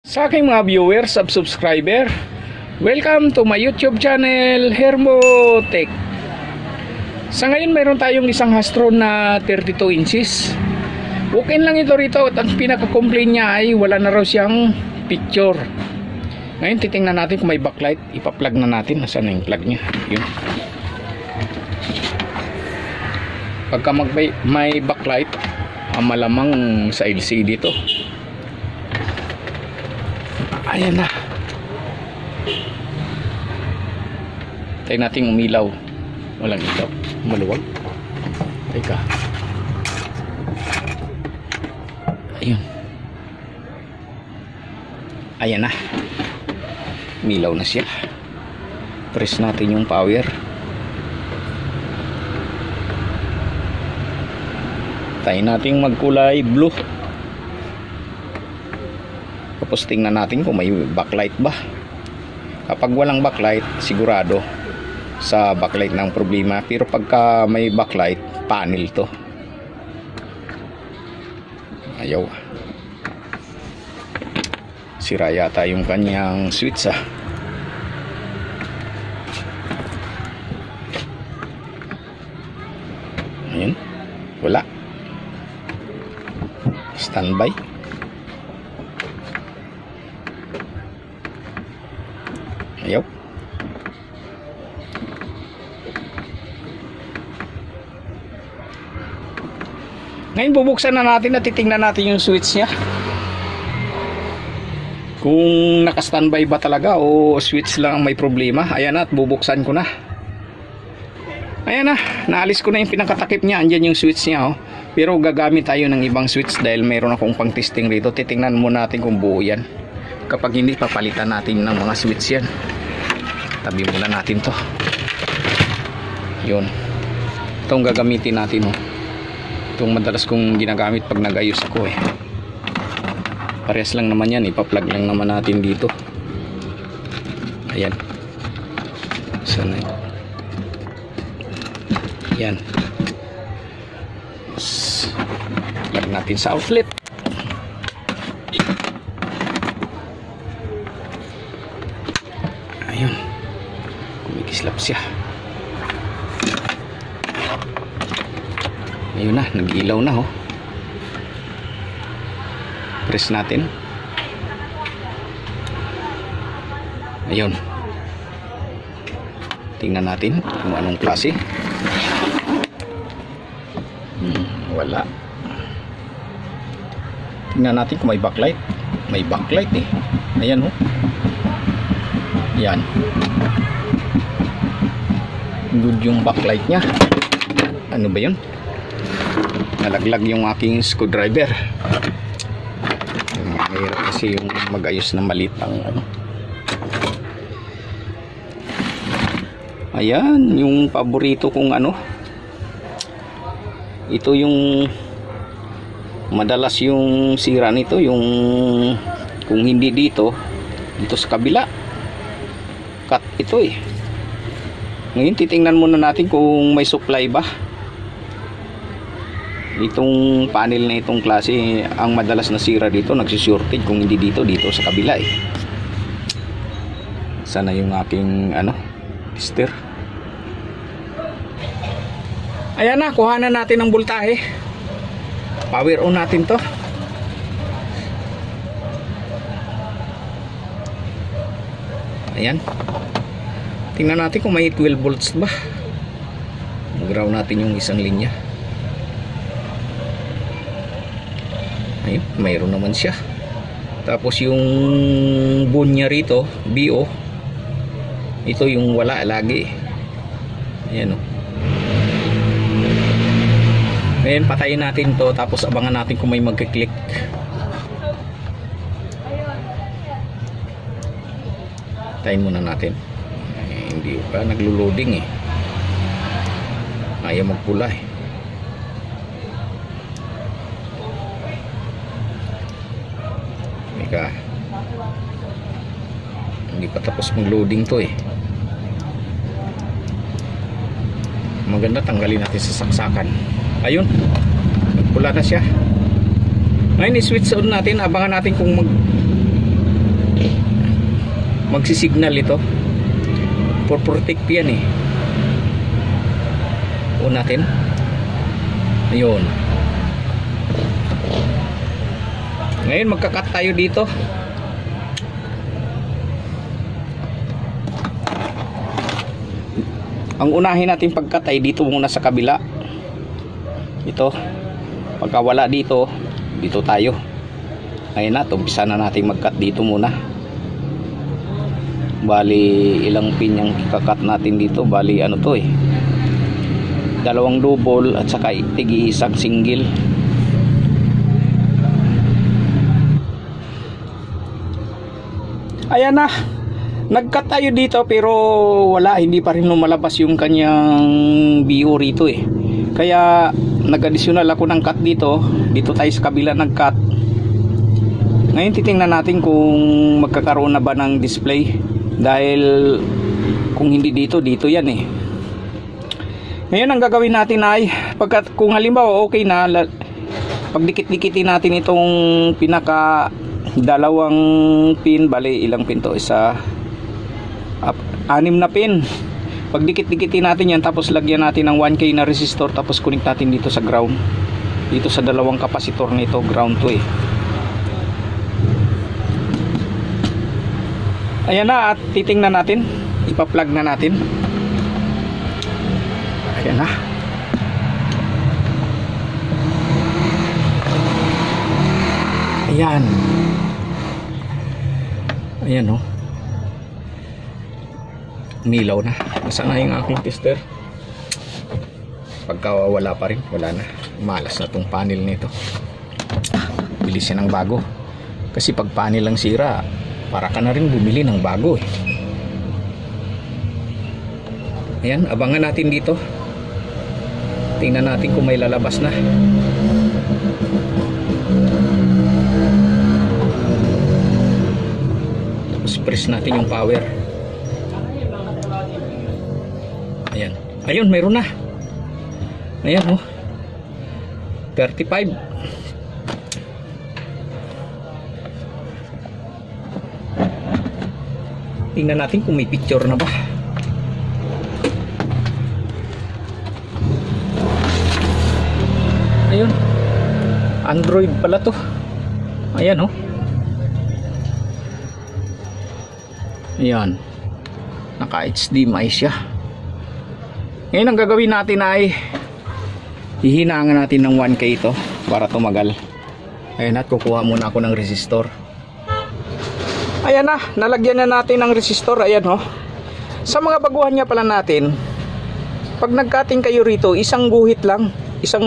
Sa aking mga viewers, subscriber, welcome to my YouTube channel, Hermotech. Sa ngayon, mayroon tayong isang Hastron na 32 inches. Walk-in lang ito rito at ang pinaka-complaint niya ay wala na raw siyang picture. Ngayon, titingnan natin kung may backlight. Ipa-plug na natin. Nasaan na yung plug niya? Yun. Pagka may backlight, malamang sa LCD to. Ayan na. Tayo natin umilaw. Walang ilaw. Maluwag. Teka. Ayun. Ayan na. Umilaw na siya. Press natin yung power. Tayo natin magkulay blue. Tapos tingnan natin kung may backlight ba. Kapag walang backlight, sigurado sa backlight ng problema. Pero pagka may backlight, panel to. Ayaw. Sira yata yung kanyang switch ah. Ayun. Wala. Standby. Ayaw. Ngayon bubuksan na natin at titingnan natin yung switch niya. Kung naka-standby ba talaga o switch lang may problema. Ayan na at bubuksan ko na. Ayan na, naalis ko na yung pinakatakip niya. Andyan yung switch niya oh. Pero gagamit tayo ng ibang switch dahil mayroon akong pang testing rito. Titingnan muna natin kung buo yan. Kapag hindi, papalitan natin ng mga switch yan. Tabi muna natin to. Yun. Itong gagamitin natin oh. Itong madalas kong ginagamit pag nag-ayos ako eh. Parehas lang naman yan. Ipa-plug lang naman natin dito. Ayan. Sana yun. Ayan. Plug natin sa outlet. Ayun. Kumikislap siya. Ayun na, nag-ilaw na oh. Press natin. Ayun. Tingnan natin kung anong klase. Wala. Tingnan natin kung may backlight. May backlight eh. Ayan oh. Yan. Good yung backlight nya. Ano ba yun? Nalaglag yung aking screwdriver. Mahirap kasi yung mag-ayos na maliit ang ano. Ayan, yung paborito kong ano. Ito yung madalas yung sira nito, yung kung hindi dito sa kabila. Cut ito eh. Ngayon titingnan muna natin kung may supply ba. Itong panel na itong klase, ang madalas na sira dito, nagsi-shortage kung hindi dito sa kabila eh. Sana yung aking ano, tester. Ayan na, kuhanan natin ng voltahe. Power on natin to. Ayan. Tingnan natin kung may 12 volts ba. Mag-ground natin yung isang linya. Ayun, mayroon naman siya. Tapos yung bone niya rito, BO. Ito yung wala lagi. Ayan o. Ngayon patayin natin to. Tapos abangan natin kung may magkiklik. Patayin muna natin. Hindi pa naglo-loading eh. Ayaw magpula eh. Mika. Hindi pa tapos mag-loading to eh. Maganda tanggalin natin sa saksakan. Ayun. Nagpula na siya. Ngayon i-switch on natin, abangan natin kung magsisignal ito for protect yan eh. On natin. Ayun. Ngayon magka-cut tayo dito. Ang unahin natin pag-cut ay dito muna sa kabila. Ito. Pagka wala dito, dito tayo. Ngayon na, umpisa na natin mag-cut dito muna. Bali ilang pin yung ika-cut natin dito. Bali ano to eh, 2 double at saka tig-isang single. Ayan na, nag-cut tayo dito pero wala, hindi pa rin lumalabas yung kanyang BO rito eh. Kaya nag-additional ako ng cut dito. Dito tayo sa kabila nag-cut. Ngayon titingnan natin kung magkakaroon na ba ng display. Dahil kung hindi dito, dito yan eh. Ngayon ang gagawin natin ay kung halimbawa okay na, pagdikit-dikitin natin itong pinaka 2 pin. Bali ilang pin to? 6 na pin. Pagdikit-dikitin natin yan, tapos lagyan natin ng 1K na resistor, tapos connect natin dito sa ground, dito sa 2 kapasitor nito. Ground to eh. Ayan na, at titingnan natin, ipa-plug na natin. Ayan na. Ayan. Ayan o. Umilaw na. Nasaan na yung aking tester? Pagka wala pa rin, wala na. Malas na tong panel nito. Bilisin ng bago. Kasi pag panel lang sira, para ka na rin bumili ng bago eh. Ayan, abangan natin dito. Tingnan natin kung may lalabas na. Tapos press natin yung power. Ayan. Ayun, mayroon na. Ayan oh. 35. Tingnan natin kung may picture na ba. Ayun, Android pala to. Ayan oh. Ayan, naka HDMI siya. Ngayon ang gagawin natin ay hihinangan natin ng 1K ito para tumagal. Ayan, at kukuha muna ako ng resistor. Ayan na, nalagyan na natin ng resistor. Ayan ho. Sa mga baguhan niya pala natin, pag nag-cutting kayo rito, isang guhit lang, isang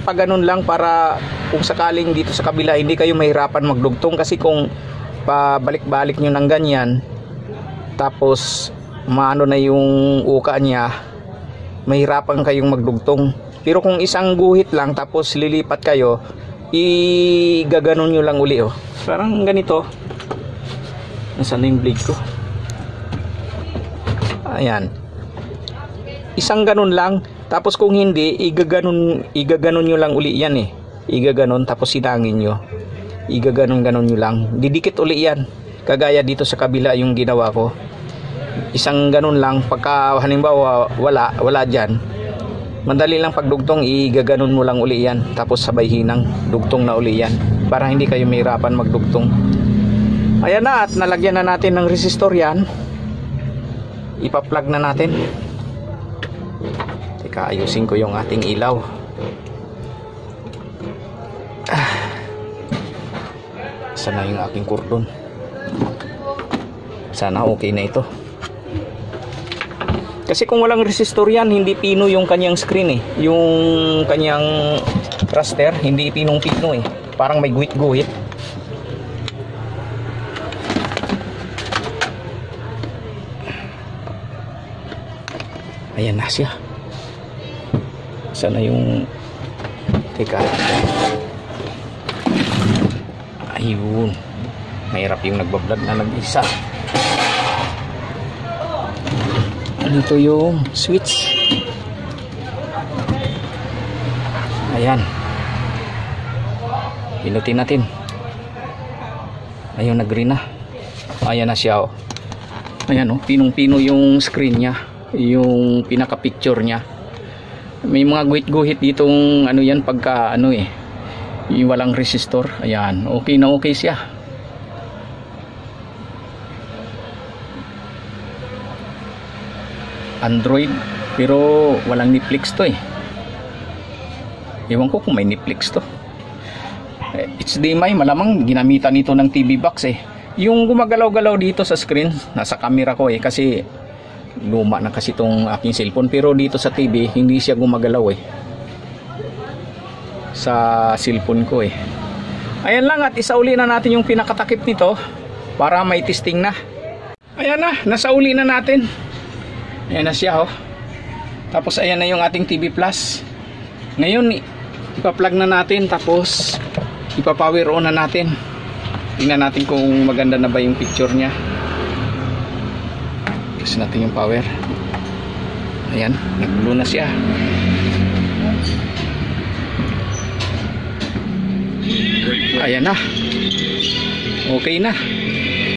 paganon lang, para kung sakaling dito sa kabila hindi kayo mahirapan magdugtong. Kasi kung pabalik-balik nyo ng ganyan, tapos maano na yung uka niya, mahirapan kayong magdugtong. Pero kung isang guhit lang tapos lilipat kayo, igaganon nyo lang uli oh. Parang ganito. Nasaan na yung blade ko? Ayan, isang ganon lang. Tapos kung hindi, igaganon nyo lang uli yan eh. Igaganon, tapos sinangin nyo, igaganon-ganon nyo lang, didikit uli yan. Kagaya dito sa kabila yung ginawa ko, isang ganon lang. Pagka halimbawa wala dyan, madali lang pagdugtong, igaganon mo lang uli yan, tapos sabay hinang, dugtong na uli yan, para hindi kayo mahirapan magdugtong. Ayan na, at nalagyan na natin ng resistor yan. Ipa-plug na natin. Teka, ayusin ko yung ating ilaw. Sana yung aking cordon. Sana okay na ito. Kasi kung walang resistor yan, hindi pino yung kanyang screen eh. Yung kanyang raster, hindi pinong-pino eh. Parang may guhit-guhit. Ayan na siya. Sana yung... Teka. Ayun. Mahirap yung nagbablog na nag-isa. Ito yung switch. Ayan. Pinutin natin. Ayun, nag-green na. Ayan na siya oh. Ayan oh, pinong-pino yung screen niya, yung pinaka-picture niya. May mga guhit-guhit ditong ano yan pagka ano eh, yung walang resistor. Ayan, okay na okay siya. Android, pero walang Netflix to eh. Ewan ko kung may Netflix to. HDMI, malamang ginamitan nito ng TV box eh. Yung gumagalaw-galaw dito sa screen, nasa camera ko eh, kasi luma na kasi itong aking cellphone. Pero dito sa TV, hindi siya gumagalaw eh, sa cellphone ko eh. Ayan lang, at isauli na natin yung pinakatakip nito para may testing na. Ayan na, nasauli na natin. Ayan na siya oh. Tapos ayan na yung ating TV Plus. Ngayon, ipa-plug na natin, tapos ipa-power on na natin. Tingnan natin kung maganda na ba yung picture niya. Kasi natin yung power. Ayan, nag-blue na siya. Ayan na. Okay na.